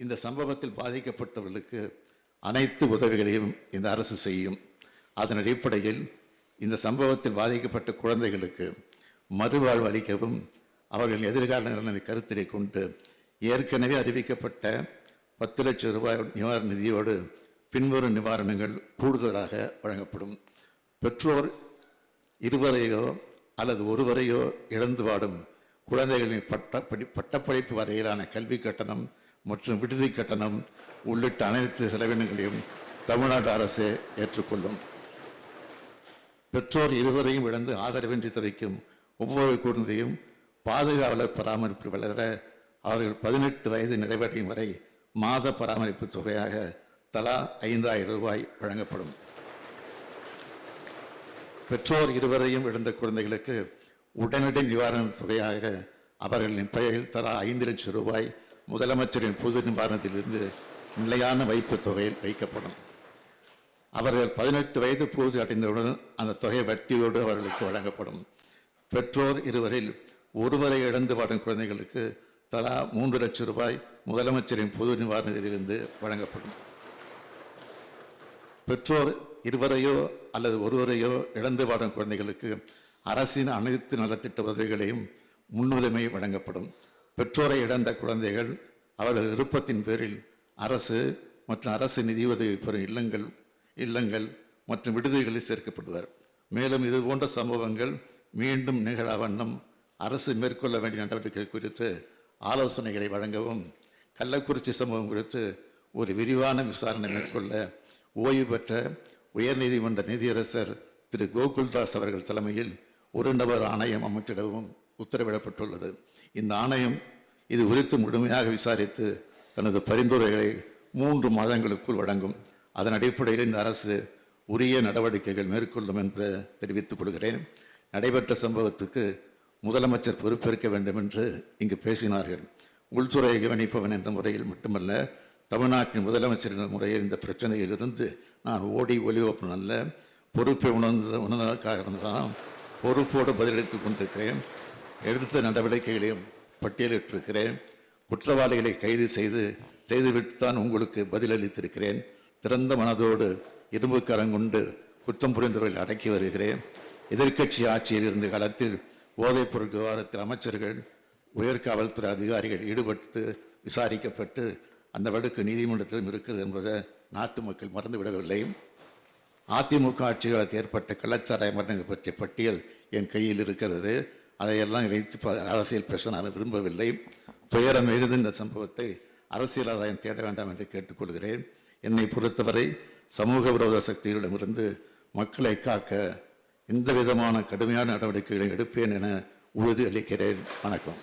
இந்த சம்பவத்தில் பாதிக்கப்பட்டவர்களுக்கு அனைத்து உதவிகளையும் இந்த அரசு செய்யும். அதன் அடிப்படையில் இந்த சம்பவத்தில் பாதிக்கப்பட்ட குழந்தைகளுக்கு மறுவாழ்வு அளிக்கவும் அவர்கள் எதிர்கால நலனை கருத்திலே கொண்டு ஏற்கனவே அறிவிக்கப்பட்ட 10 லட்சம் ரூபாய் நிவாரண நிதியோடு பின்வரும் நிவாரணங்கள் கூடுதலாக வழங்கப்படும். பெற்றோர் இருவரையோ அல்லது ஒருவரையோ இழந்து வாடும் குழந்தைகளின் பட்டப்படிப்பு வரையிலான கல்வி கட்டணம் மற்றும் விடுதி கட்டணம் உள்ளிட்ட அனைத்து செலவினங்களையும் தமிழ்நாடு அரசு ஏற்றுக்கொள்ளும். பெற்றோர் இருவரையும் இழந்து ஆதரவின்றி தவிக்கும் ஒவ்வொரு குழந்தையும் பாதுகாவலர் பராமரிப்பு வளர அவர்கள் 18 வயது நிறைவடையும் வரை மாத பராமரிப்பு தொகையாக தலா 5000 ரூபாய் வழங்கப்படும். பெற்றோர் இருவரையும் இழந்த குழந்தைகளுக்கு உடனடி நிவாரண தொகையாக அவர்களின் பெயரில் தலா 5 லட்சம் ரூபாய் முதலமைச்சரின் பொது நிவாரணத்திலிருந்து நிலையான வைப்பு தொகையில் வைக்கப்படும். அவர்கள் 18 வயது பூர்த்தி அடைந்தவுடன் அந்த தொகை வட்டியோடு அவர்களுக்கு வழங்கப்படும். பெற்றோர் இருவரில் ஒருவரை இழந்து வாடும் குழந்தைகளுக்கு தலா 3 லட்சம் ரூபாய் முதலமைச்சரின் பொது நிவாரணத்திலிருந்து வழங்கப்படும். பெற்றோர் இருவரையோ அல்லது ஒருவரையோ இழந்து வாடும் குழந்தைகளுக்கு அரசின் அனைத்து நலத்திட்ட உதவிகளையும் முன்னுரிமை வழங்கப்படும். பெற்றோரை இழந்த குழந்தைகள் அவரது விருப்பத்தின் பேரில் அரசு மற்றும் அரசு நிதியுதவி பெறும் இல்லங்கள் மற்றும் விடுதிகளில் சேர்க்கப்படுவார். மேலும் இது போன்ற சம்பவங்கள் மீண்டும் நிகழா வண்ணம் அரசு மேற்கொள்ள வேண்டிய நடவடிக்கைகள் குறித்து ஆலோசனைகளை வழங்கவும் கள்ளக்குறிச்சி சம்பவம் குறித்து ஒரு விரிவான விசாரணை மேற்கொள்ள ஓய்வு பெற்ற உயர்நீதிமன்ற நீதியரசர் திரு கோகுல்தாஸ் அவர்கள் தலைமையில் ஒரு நபர் ஆணையம் அமைத்திடவும் உத்தரவிடப்பட்டுள்ளது. இந்த ஆணையம் இது குறித்து முழுமையாக விசாரித்து தனது பரிந்துரைகளை 3 மாதங்களுக்குள் வழங்கும். அதன் அடிப்படையில் இந்த அரசு உரிய நடவடிக்கைகள் மேற்கொள்ளும் என்று தெரிவித்துக் கொள்கிறேன். நடைபெற்ற சம்பவத்துக்கு முதலமைச்சர் பொறுப்பேற்க வேண்டும் என்று இங்கு பேசினார்கள். உள்துறையை கவனிப்பவன் என்ற முறையில் மட்டுமல்ல, தமிழ்நாட்டின் முதலமைச்சர் என்ற முறையில் இந்த பிரச்சனையிலிருந்து நான் ஓடி ஒளிவப்பன் அல்ல, பொறுப்பை உணர்ந்ததற்காக தான் பொறுப்போடு பதிலளித்துக் கொண்டிருக்கிறேன். எடுத்த நடவடிக்கைகளையும் பட்டியலிட்டிருக்கிறேன். குற்றவாளிகளை கைது செய்துவிட்டுத்தான் உங்களுக்கு பதிலளித்திருக்கிறேன். திறந்த மனதோடு இரும்பு கரங்கொண்டு குற்றம் புரிந்தவர்களை அடக்கி வருகிறேன். எதிர்க்கட்சி ஆட்சியில் இருந்த காலத்தில் போதைப்பொருள் விவகாரத்தில் அமைச்சர்கள், உயர்காவல்துறை அதிகாரிகள் ஈடுபட்டு விசாரிக்கப்பட்டு அந்த வழக்கு நீதிமன்றத்திலும் இருக்கிறது என்பதை நாட்டு மக்கள் மறந்துவிடவில்லை. அதிமுக ஆட்சிகாலத்தில் ஏற்பட்ட கள்ளச்சாராய மரணங்கள் பற்றிய பட்டியல் என் கையில் இருக்கிறது. அதையெல்லாம் வைத்து அரசியல் பேச நான் விரும்பவில்லை. துயரம் மிகுந்த இந்த சம்பவத்தை அரசியல் ஆதாயம் தேட வேண்டாம் என்று கேட்டுக்கொள்கிறேன். என்னை பொறுத்தவரை சமூக விரோத சக்திகளிடமிருந்து மக்களை காக்க எந்த விதமான கடுமையான நடவடிக்கைகளை எடுப்பேன் என உறுதி அளிக்கிறேன். வணக்கம்.